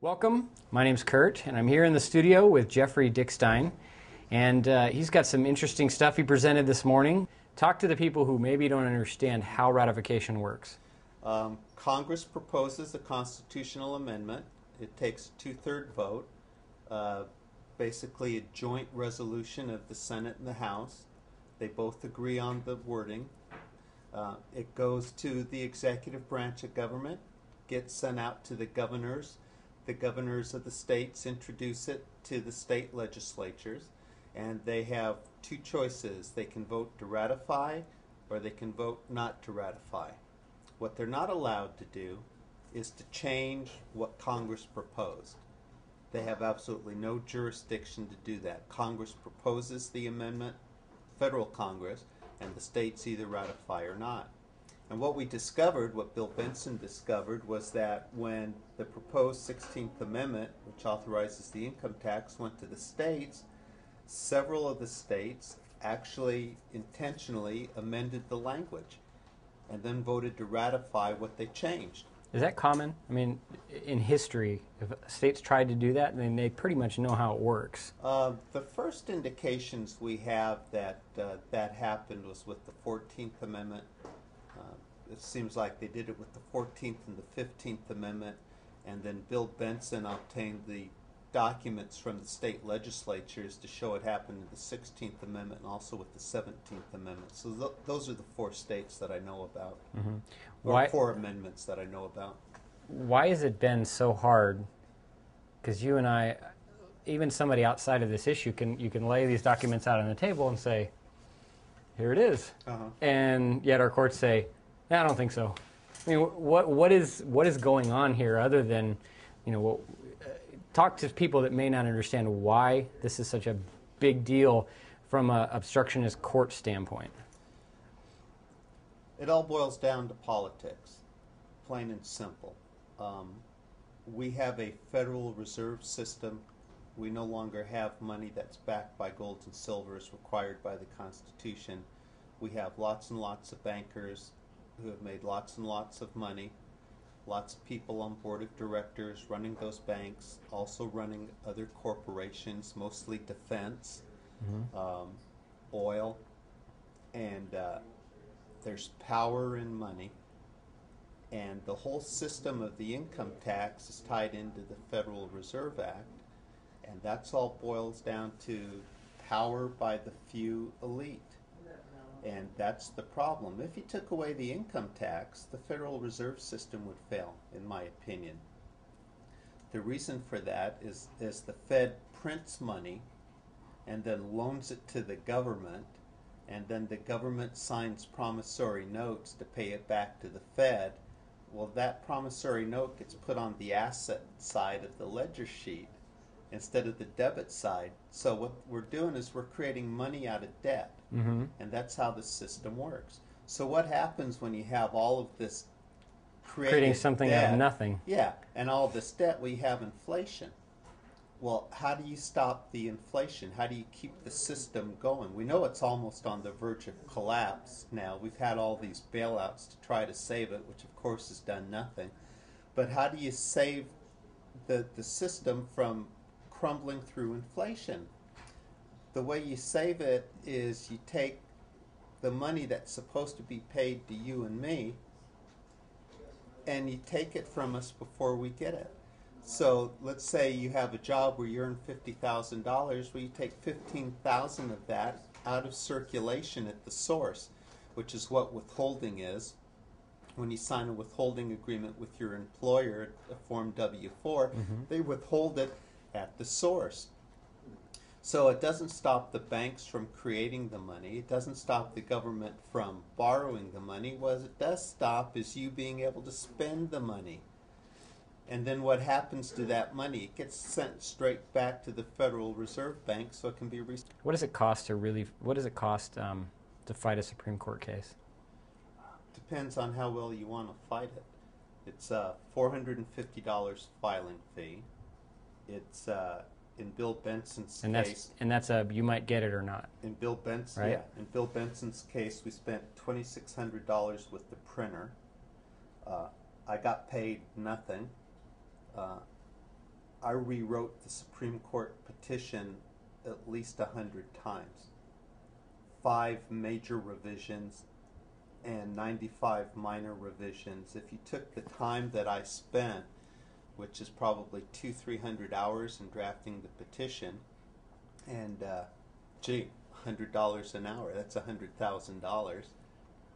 Welcome. My name's Kurt, and I'm here in the studio with Jeffrey Dickstein. And he's got some interesting stuff he presented this morning. Talk to the people who maybe don't understand how ratification works. Congress proposes a constitutional amendment. It takes a two-thirds vote, basically a joint resolution of the Senate and the House. They both agree on the wording. It goes to the executive branch of government, gets sent out to the governors. The governors of the states introduce it to the state legislatures, and they have two choices. They can vote to ratify, or they can vote not to ratify. What they're not allowed to do is to change what Congress proposed. They have absolutely no jurisdiction to do that. Congress proposes the amendment, federal Congress, and the states either ratify or not. And what we discovered, what Bill Benson discovered, was that when the proposed 16th Amendment, which authorizes the income tax, went to the states, several of the states actually intentionally amended the language and then voted to ratify what they changed. Is that common? I mean, in history, if states tried to do that, then they pretty much know how it works. The first indications we have that that happened was with the 14th Amendment. It seems like they did it with the 14th and the 15th Amendment, and then Bill Benson obtained the documents from the state legislatures to show it happened in the 16th Amendment and also with the 17th Amendment. So those are the four states that I know about, or four amendments that I know about. Why has it been so hard? Because you and I, even somebody outside of this issue, you can lay these documents out on the table and say, here it is. And yet our courts say, I don't think so. I mean, what is going on here other than, talk to people that may not understand why this is such a big deal from an obstructionist court standpoint. It all boils down to politics, plain and simple. We have a Federal Reserve System. We no longer have money that's backed by gold and silver as required by the Constitution. We have lots and lots of bankers who have made lots and lots of money, lots of people on board of directors running those banks, also running other corporations, mostly defense, oil, and there's power in money. And the whole system of the income tax is tied into the Federal Reserve Act, and that's all boils down to power by the few elite. And that's the problem. If you took away the income tax, the Federal Reserve System would fail, in my opinion. The reason for that is the Fed prints money and then loans it to the government, and then the government signs promissory notes to pay it back to the Fed. Well, that promissory note gets put on the asset side of the ledger sheet instead of the debit side. So what we're doing is we're creating money out of debt. And that's how the system works. So what happens when you have all of this creating something debt, out of nothing? Yeah, and all this debt, we have inflation. Well, how do you stop the inflation? How do you keep the system going? We know it's almost on the verge of collapse now. We've had all these bailouts to try to save it, which of course has done nothing. But how do you save the system from crumbling through inflation? The way you save it is you take the money that's supposed to be paid to you and me, and you take it from us before we get it. So let's say you have a job where you earn $50,000, well, you take $15,000 of that out of circulation at the source, which is what withholding is. When you sign a withholding agreement with your employer, a Form W-4, they withhold it at the source. So it doesn't stop the banks from creating the money. It doesn't stop the government from borrowing the money. What it does stop is you being able to spend the money. And then what happens to that money? It gets sent straight back to the Federal Reserve Bank so it can be restored. What does it cost to fight a Supreme Court case? Depends on how well you want to fight it. It's $450 filing fee. It's in Bill Benson's case. And that's a you might get it or not. In Bill Benson, right? Yeah. In Bill Benson's case, we spent $2,600 with the printer. I got paid nothing. I rewrote the Supreme Court petition at least 100 times. 5 major revisions and 95 minor revisions. If you took the time that I spent, which is probably 200-300 hours in drafting the petition, and gee, $100 an hour, that's $100,000.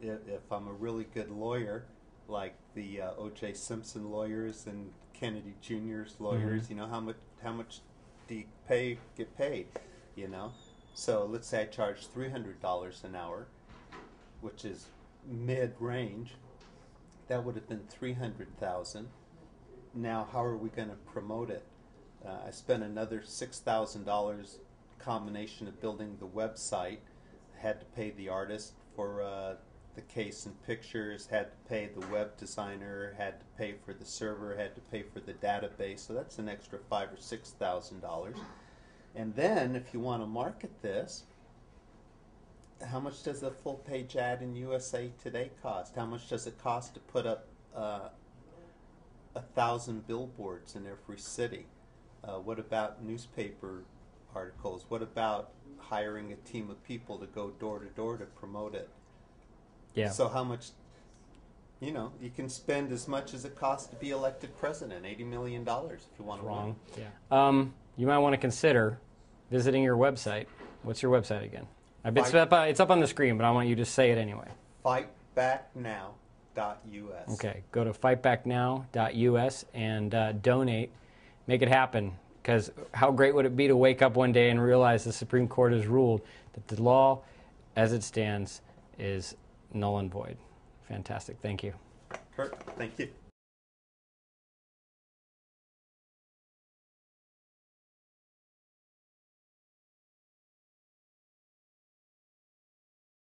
If I'm a really good lawyer, like the O.J. Simpson lawyers and Kennedy Jr.'s lawyers, you know, how much do you get paid, you know? So let's say I charge $300 an hour, which is mid-range. That would have been $300,000. Now, how are we going to promote it? I spent another $6,000 combination of building the website. Had to pay the artist for the case and pictures, had to pay the web designer, had to pay for the server, had to pay for the database. So that's an extra $5,000 or $6,000. And then, if you want to market this, how much does a full-page ad in USA Today cost? How much does it cost to put up 1,000 billboards in every city? What about newspaper articles? What about hiring a team of people to go door to door to promote it? Yeah. So how much, you know, you can spend as much as it costs to be elected president, $80 million if you want to Wrong. win. Yeah. You might want to consider visiting your website. What's your website again? It's up on the screen, but I want you to say it anyway. Fightbacknow.us. Okay. Go to fightbacknow.us and donate. Make it happen. Because how great would it be to wake up one day and realize the Supreme Court has ruled that the law, as it stands, is null and void. Fantastic. Thank you. Kurt, thank you.